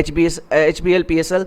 HBL PSL।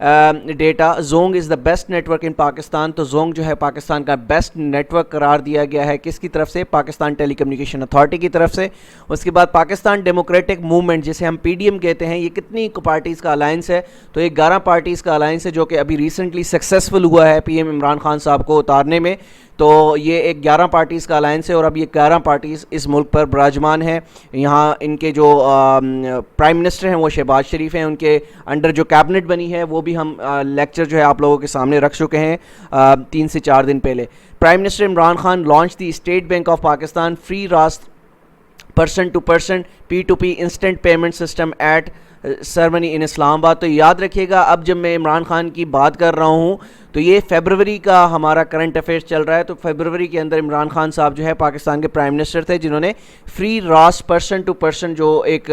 Data Zong is the best network in Pakistan. تو Zong جو ہے پاکستان کا بیسٹ نیٹ ورک قرار دیا گیا ہے کس کی طرف سے؟ پاکستان ٹیلی کمیونیکیشن اتھارٹی کی طرف سے. اس کے بعد پاکستان ڈیموکریٹک موومنٹ جسے ہم پی ڈی ایم کہتے ہیں, یہ کتنی پارٹیز کا الائنس ہے؟ تو یہ 11 پارٹیز کا الائنس ہے جو کہ ابھی ریسنٹلی سکسیزفل ہوا ہے پی ایم عمران خان صاحب کو اتارنے میں. تو یہ ایک 11 پارٹیز کا الائنس ہے اور اب یہ 11 پارٹیز اس ملک پر براجمان ہیں. یہاں ان کے جو پرائم منسٹر ہیں وہ شہباز شریف ہیں, ان کے انڈر جو کیبنٹ بنی ہے وہ بھی ہم لیکچر جو ہے آپ لوگوں کے سامنے رکھ چکے ہیں 3 سے 4 دن پہلے. Prime minister Imran Khan launch the State Bank of Pakistan free Raast person to person P2P instant payment system at ceremony in Islamabad. تو یاد رکھیے گا اب جب میں عمران خان کی بات کر رہا ہوں تو یہ فیبروری کا ہمارا کرنٹ افیئرس چل رہا ہے. تو فیبروری کے اندر عمران خان صاحب جو ہے پاکستان کے پرائم منسٹر تھے جنہوں نے free Raast person to person جو ایک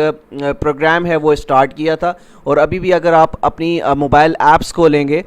پروگرام ہے وہ اسٹارٹ کیا تھا. اور ابھی بھی اگر آپ اپنی موبائل ایپس کھولیں گے,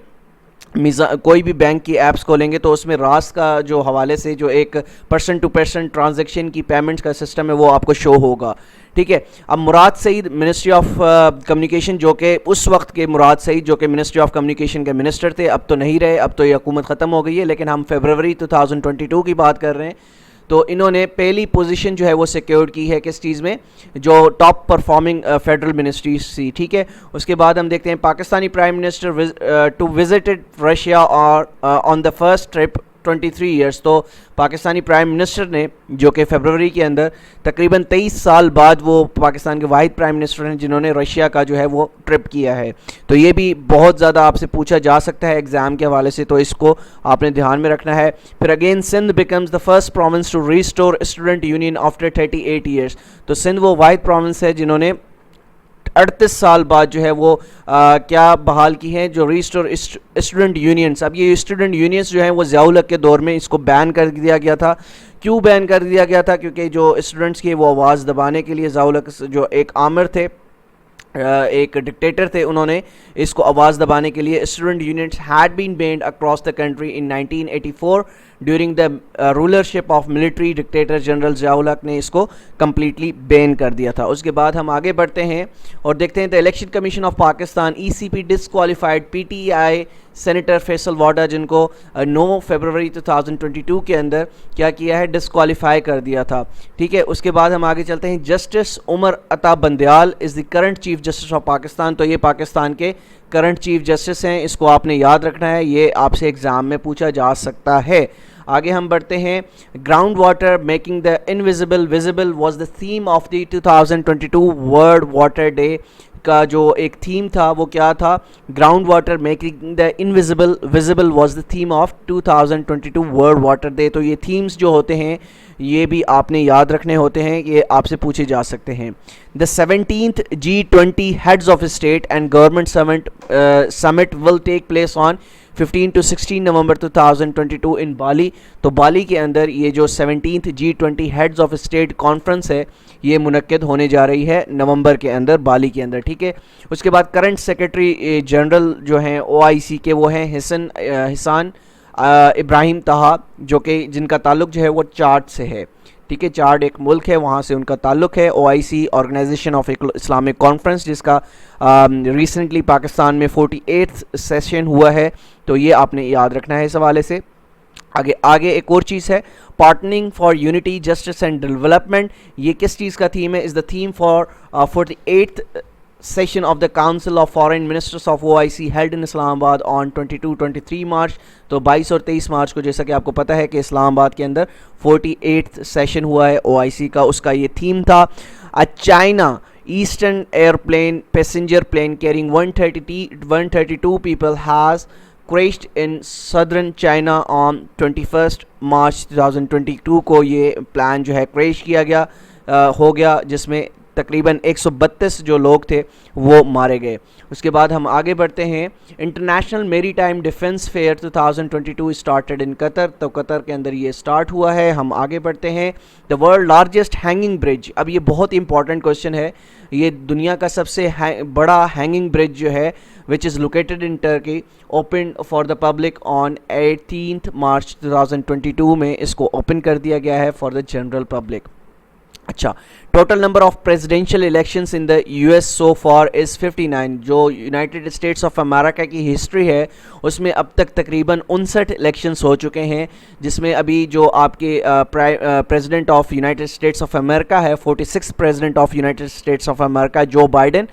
کوئی بھی بینک کی ایپس کھولیں گے تو اس میں راست کا جو حوالے سے جو ایک پرسن ٹو پرسن ٹرانزیکشن کی پیمنٹس کا سسٹم ہے وہ آپ کو شو ہوگا. ٹھیک ہے. اب مراد سعید منسٹری آف کمیونیکیشن جو کہ اس وقت کے مراد سعید جو کہ منسٹری آف کمیونیکیشن کے منسٹر تھے, اب تو نہیں رہے, اب تو یہ حکومت ختم ہو گئی ہے, لیکن ہم فیبروری 2022 کی بات کر رہے ہیں. تو انہوں نے پہلی پوزیشن جو ہے وہ سیکیور کی ہے کس چیز میں؟ جو ٹاپ پرفارمنگ فیڈرل منسٹریز تھی. ٹھیک ہے. اس کے بعد ہم دیکھتے ہیں Pakistani prime minister to visited Russia اور on the first trip 23 years. تو پاکستانی پرائم منسٹر نے جو کہ فیبروری کے اندر تقریباً 23 سال بعد وہ پاکستان کے واحد پرائم منسٹر ہیں جنہوں نے رشیا کا جو ہے وہ ٹرپ کیا ہے. تو یہ بھی بہت زیادہ آپ سے پوچھا جا سکتا ہے ایگزام کے حوالے سے, تو اس کو آپ نے دھیان میں رکھنا ہے. پھر again Sindh becomes the first province to restore student union after 38 years. تو سندھ وہ واحد پروونس ہے جنہوں نے 38 سال بعد جو ہے وہ کیا بحال کی ہیں, جو ریسٹور اسٹوڈنٹ یونینز. اب یہ اسٹوڈنٹ یونینز جو ہیں وہ ضیاء الحق کے دور میں اس کو بین کر دیا گیا تھا. کیوں بین کر دیا گیا تھا؟ کیونکہ جو اسٹوڈنٹس کی وہ آواز دبانے کے لیے ضیاء الحق جو ایک آمر تھے, ایک ڈکٹیٹر تھے, انہوں نے اس کو آواز دبانے کے لیے student units had been banned across the country in 1984 during the rulership of military dictator general Zia ul Haq نے اس کو کمپلیٹلی بین کر دیا تھا. اس کے بعد ہم آگے بڑھتے ہیں اور دیکھتے ہیں the Election Commission of Pakistan ECP disqualified PTI senator Faisal Vawda, جن کو 9 فیبروری 2022 کے اندر کیا کیا ہے, ڈسکوالیفائی کر دیا تھا. ٹھیک ہے. اس کے بعد ہم آگے چلتے ہیں. Justice Umar Ata Bandial is the current chief justice of Pakistan. تو یہ پاکستان کے کرنٹ چیف جسٹس ہیں, اس کو آپ نے یاد رکھنا ہے, یہ آپ سے ایگزام میں پوچھا جا سکتا ہے. آگے ہم بڑھتے ہیں. Ground water making the invisible visible was the theme of the 2022 world water day. کا جو ایک تھیم تھا وہ کیا تھا؟ Ground water making the invisible visible was the theme of 2022 world water day. تو یہ تھیمز جو ہوتے ہیں یہ بھی آپ نے یاد رکھنے ہوتے ہیں, یہ آپ سے پوچھے جا سکتے ہیں. دا 17th G20 heads of state and government summit will take place on 15 to 16 نومبر 2022 ان بالی. تو بالی کے اندر یہ جو 17th G20 heads of state conference ہے یہ منعقد ہونے جا رہی ہے نومبر کے اندر بالی کے اندر. ٹھیک ہے. اس کے بعد کرنٹ سیکرٹری جنرل جو ہیں OIC کے وہ ہیں حسان ابراہیم طہا, جو کہ جن کا تعلق جو ہے وہ چاڈ سے ہے. ٹھیک ہے. چاڈ ایک ملک ہے, وہاں سے ان کا تعلق ہے. OIC organisation of Islamic conference, جس کا ریسنٹلی پاکستان میں 48th سیشن ہوا ہے. تو یہ آپ نے یاد رکھنا ہے اس حوالے سے. آگے ایک اور چیز ہے, partnering for unity justice and development. یہ کس چیز کا تھیم ہے؟ Is the theme for 48th session of the Council of Foreign Ministers of OIC held in اسلام آباد on 22-23 مارچ. تو 22 اور 23 مارچ کو, جیسا کہ آپ کو پتہ ہے کہ اسلام آباد کے اندر 48th سیشن ہوا ہے OIC کا, اس کا یہ تھیم تھا. China eastern airplane passenger plane carrying 132 people has crashed in southern China on 21st March 2022 کو یہ پلان جو ہے کریش کیا گیا ہو گیا, جس میں تقریباً 132 جو لوگ تھے وہ مارے گئے. اس کے بعد ہم آگے بڑھتے ہیں. International maritime defence fair 2022 started in Qatar. تو قطر کے اندر یہ اسٹارٹ ہوا ہے. ہم آگے بڑھتے ہیں. دا ورلڈ لارجسٹ ہینگنگ برج. اب یہ بہت ہی امپورٹنٹ کوشچن ہے. یہ دنیا کا سب سے بڑا ہینگنگ برج جو ہے which is located in Turkey opened for the public on 18th March 2022 میں اس کو اوپن کر دیا گیا ہے for the general public. اچھا، total number of presidential elections in the U S so far is 59. جو یونائٹڈ اسٹیٹس آف امریکہ کی history ہے اس میں اب تک تقریباً 59 الیکشنز ہو چکے ہیں، جس میں ابھی جو آپ کے president of United States of America ہے، 46 president of United States of America Joe Biden,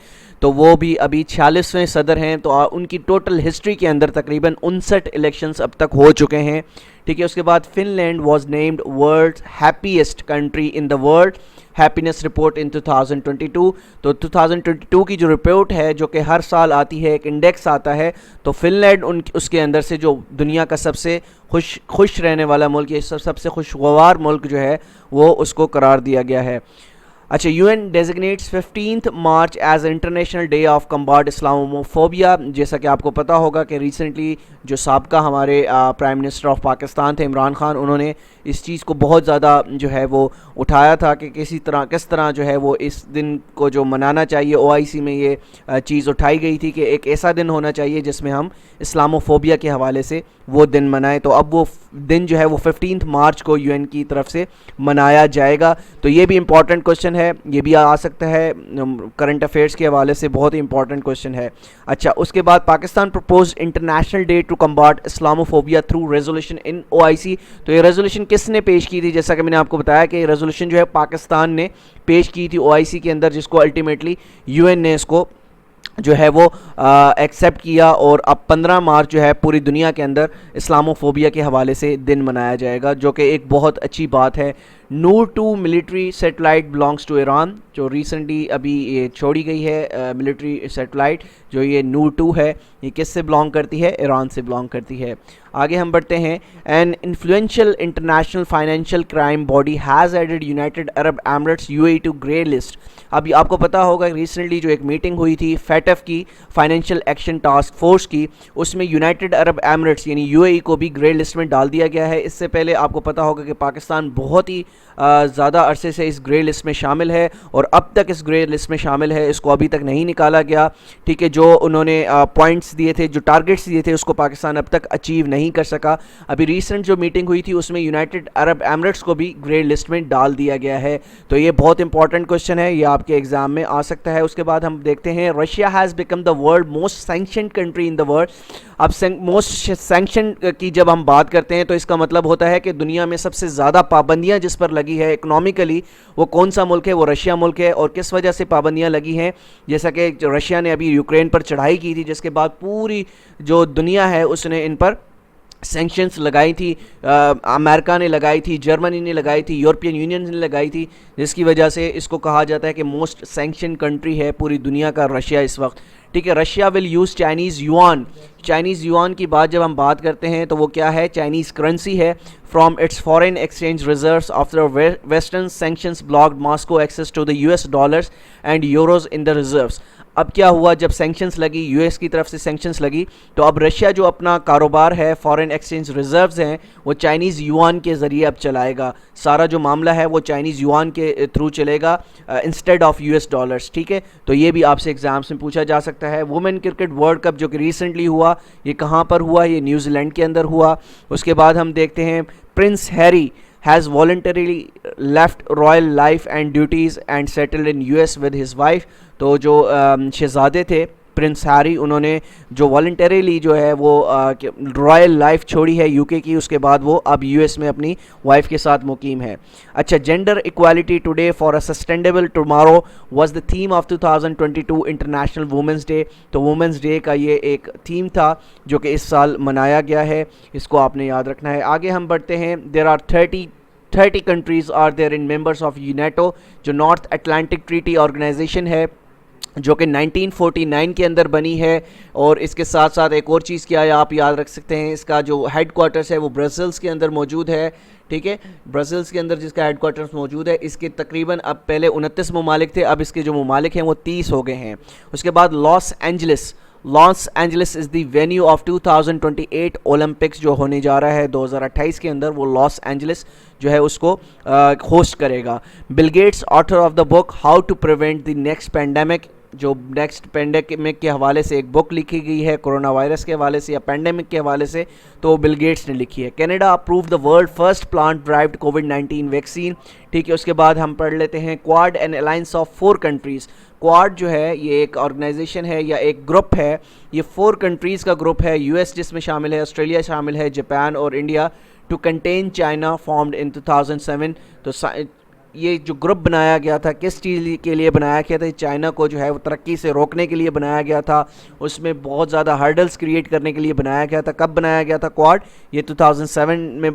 تو وہ بھی ابھی 46ویں صدر ہیں. تو ان کی ٹوٹل ہسٹری کے اندر تقریباً 59 الیکشنز اب تک ہو چکے ہیں. ٹھیک ہے، اس کے بعد Finland was named world happiest country in the World Happiness Report in 2022. تو 2022 کی جو رپورٹ ہے جو کہ ہر سال آتی ہے، ایک انڈیکس آتا ہے، تو فن لینڈ اس کے اندر سے جو دنیا کا سب سے خوش رہنے والا ملک ہے، سب سے خوشگوار ملک جو ہے وہ اس کو قرار دیا گیا ہے. اچھا، U N designates 15 March as International Day of combat Islamophobia. جیسا کہ آپ کو پتہ ہوگا کہ ریسنٹلی جو سابقہ ہمارے پرائم منسٹر آف پاکستان تھے عمران خان، انہوں نے اس چیز کو بہت زیادہ جو ہے وہ اٹھایا تھا کہ کس طرح جو ہے وہ اس دن کو جو منانا چاہیے. او آئی سی میں یہ چیز اٹھائی گئی تھی کہ ایک ایسا دن ہونا چاہیے جس میں ہم اسلاموفوبیا کے حوالے سے وہ دن منائیں. تو اب وہ دن جو ہے وہ 15 مارچ کو یو این کی طرف سے منایا جائے گا. تو یہ بھی امپورٹنٹ کوشچن ہے، یہ بھی آ سکتا ہے کرنٹ افیئرس کے حوالے سے، بہت ہی امپورٹنٹ کوشچن ہے. اچھا، اس کے بعد Pakistan propose international day to combat Islamophobia through resolution in O I C. تو یہ ریزولوشن کس نے پیش کی تھی؟ جیسا کہ میں نے آپ کو بتایا کہ یہ ریزولوشن جو ہے پاکستان نے پیش کی تھی او آئی سی کے اندر، جس کو الٹیمیٹلی یو این نے اس کو جو ہے وہ ایکسیپٹ کیا، اور اب 15 مارچ جو ہے پوری دنیا کے اندر اسلاموفوبیا کے حوالے سے دن منایا جائے گا، جو کہ ایک بہت اچھی بات ہے. Noor 2 military satellite belongs to Iran. جو ریسنٹلی ابھی یہ چھوڑی گئی ہے ملٹری سیٹلائٹ، جو یہ نور 2 ہے، یہ کس سے بلانگ کرتی ہے؟ ایران سے بلانگ کرتی ہے. آگے ہم بڑھتے ہیں. An influential international financial crime body has added United Arab Emirates U A E to grey list. اب آپ کو پتہ ہوگا ریسنٹلی جو ایک میٹنگ ہوئی تھی فیٹف کی، فائنینشیل ایکشن ٹاسک فورس کی، اس میں یونائٹڈ عرب ایمریٹس یعنی یو اے ای کو بھی گرے لسٹ میں ڈال دیا گیا ہے. اس سے پہلے آپ کو پتہ ہوگا کہ پاکستان بہت ہی زیادہ عرصے سے اس گرے لسٹ میں شامل ہے، اور اب تک اس گرے لسٹ میں شامل ہے، اس کو ابھی تک نہیں نکالا گیا. ٹھیک ہے، جو انہوں نے پوائنٹس دیے تھے، جو ٹارگٹس دیے تھے، اس کو پاکستان اب تک اچیو نہیں کر سکا. ابھی ریسنٹ جو میٹنگ ہوئی تھی اس میں یونائٹڈ عرب ایمریٹس کو بھی گرے لسٹ میں ڈال دیا گیا ہے. تو یہ بہت امپورٹنٹ کوشچن ہے، یہ آپ کے ایگزام میں آ سکتا ہے. اس کے بعد ہم دیکھتے ہیں Russia has become the world most sanctioned country in the world. اب موسٹ سینکشن کی جب ہم بات کرتے ہیں تو اس کا مطلب ہوتا ہے کہ دنیا میں سب سے زیادہ پابندیاں جس پر لگی ہے اکنامکلی، وہ کون سا ملک ہے؟ وہ رشیا ملک ہے. اور کس وجہ سے پابندیاں لگی ہیں؟ جیسا کہ رشیا نے ابھی یوکرین پر چڑھائی کی تھی، جس کے بعد پوری جو دنیا ہے اس نے ان پر سینکشنز لگائی تھی. امریکہ نے لگائی تھی، جرمنی نے لگائی تھی، یورپین یونین نے لگائی تھی، جس کی وجہ سے اس کو کہا جاتا ہے کہ موسٹ سینکشن کنٹری ہے پوری دنیا کا رشیا اس وقت. ٹھیک ہے، Russia will use Chinese yuan. Chinese yuan کی بات جب ہم بات کرتے ہیں تو وہ کیا ہے؟ چائنیز کرنسی ہے. From its foreign exchange reserves after western sanctions blocked Moscow access to the U S dollars and euros in the reserves. اب کیا ہوا؟ جب سینکشنز لگی، یو ایس کی طرف سے سینکشنز لگی، تو اب رشیا جو اپنا کاروبار ہے، فارن ایکسچینج ریزروز ہیں، وہ چائنیز یوان کے ذریعے اب چلائے گا. سارا جو معاملہ ہے وہ چائنیز یوان کے تھرو چلے گا instead of U S dollars. ٹھیک ہے، تو یہ بھی آپ سے ایگزامس میں پوچھا جا سکتا ہے. وومن کرکٹ ورلڈ کپ جو کہ ریسنٹلی ہوا، یہ کہاں پر ہوا؟ یہ نیوزی لینڈ کے اندر ہوا. اس کے بعد ہم دیکھتے ہیں prince Harry has voluntarily left royal life and duties and settled in US with his wife. تو جو شہزادے تھے پرنس ہیری، انہوں نے جو والنٹریلی جو ہے وہ رائل لائف چھوڑی ہے یو کے کی، اس کے بعد وہ اب یو ایس میں اپنی وائف کے ساتھ مقیم ہے. اچھا، gender equality today for a sustainable tomorrow was the theme of 2022 international women's day. تو وومنس ڈے کا یہ ایک تھیم تھا جو کہ اس سال منایا گیا ہے، اس کو آپ نے یاد رکھنا ہے. آگے ہم بڑھتے ہیں. There are 30 countries are there in members of NATO, جو نارتھ اٹلانٹک ٹریٹی آرگنائزیشن ہے، جو کہ 1949 کے اندر بنی ہے. اور اس کے ساتھ ساتھ ایک اور چیز کیا ہے آپ یاد رکھ سکتے ہیں، اس کا جو ہیڈ کوارٹرز ہے وہ برسلز کے اندر موجود ہے. ٹھیک ہے، برسلز کے اندر جس کا ہیڈ کوارٹرز موجود ہے. اس کے تقریباً اب پہلے 29 ممالک تھے، اب اس کے جو ممالک ہیں وہ 30 ہو گئے ہیں. اس کے بعد Los Angeles is the venue of 2028 Olympics جو ہونے جا رہا ہے 2028 کے اندر، وہ لاس اینجلس جو ہے اس کو ہوسٹ کرے گا. Bill Gates author of the book How to Prevent the Next Pandemic جو نیکسٹ پینڈیمک کے حوالے سے ایک بک لکھی گئی ہے کرونا وائرس کے حوالے سے یا پینڈیمک کے حوالے سے، تو وہ بل گیٹس نے لکھی ہے. Canada approve the world first plant derived کووڈ-19 ویکسین. ٹھیک ہے، اس کے بعد ہم پڑھ لیتے ہیں Quad an alliance of 4 countries. Quad جو ہے یہ ایک آرگنائزیشن ہے یا ایک گروپ ہے، یہ 4 کنٹریز کا گروپ ہے، یو ایس جس میں شامل ہے، آسٹریلیا شامل ہے، جاپان اور India, to contain China, formed in 2007. تو یہ جو گروپ بنایا گیا تھا کس چیز کے لیے بنایا گیا تھا؟ چائنا کو جو ہے وہ ترقی سے روکنے کے لیے بنایا گیا تھا، اس میں بہت زیادہ ہرڈلز کریٹ کرنے کے لیے بنایا گیا تھا. کب بنایا گیا تھا کوارڈ؟ یہ 2007 میں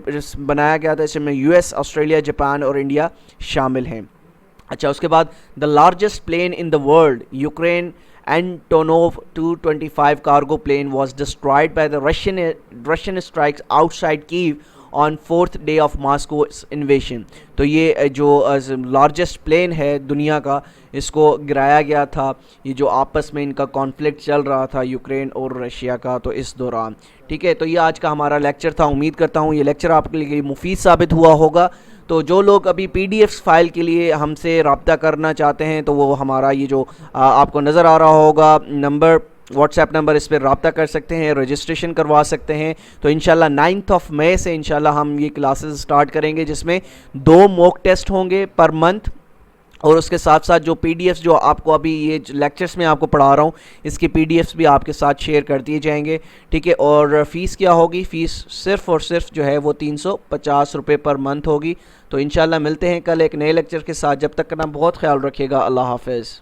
بنایا گیا تھا. اس میں یو ایس، آسٹریلیا، جاپان اور انڈیا شامل ہیں. اچھا، اس کے بعد the largest plane in the world, Ukraine Antonov 225 cargo plane was destroyed by the Russian strikes outside Kyiv on 4th day of Moscow invasion. تو یہ جو لارجسٹ پلین ہے دنیا کا، اس کو گرایا گیا تھا، یہ جو آپس میں ان کا کانفلکٹ چل رہا تھا یوکرین اور رشیا کا، تو اس دوران. ٹھیک ہے، تو یہ آج کا ہمارا لیکچر تھا. امید کرتا ہوں یہ لیکچر آپ کے لیے مفید ثابت ہوا ہوگا. تو جو لوگ ابھی پی ڈی ایف فائل کے لیے ہم سے رابطہ کرنا چاہتے ہیں تو وہ ہمارا یہ جو آپ کو نظر آ رہا ہوگا نمبر، واٹس ایپ نمبر، اس پہ رابطہ کر سکتے ہیں، رجسٹریشن کروا سکتے ہیں. تو انشاءاللہ 9 مئی سے انشاءاللہ ہم یہ کلاسز سٹارٹ کریں گے، جس میں 2 موک ٹیسٹ ہوں گے پر منتھ، اور اس کے ساتھ ساتھ جو پی ڈی ایفs جو آپ کو ابھی یہ لیکچرز میں آپ کو پڑھا رہا ہوں، اس کی پی ڈی ایفs بھی آپ کے ساتھ شیئر کر دیے جائیں گے. ٹھیک ہے، اور فیس کیا ہوگی؟ فیس صرف اور صرف جو ہے وہ 350 روپے پر منتھ ہوگی. تو انشاءاللہ ملتے ہیں کل ایک نئے لیکچر کے ساتھ. جب تک اپنا بہت خیال رکھیے گا. اللہ حافظ.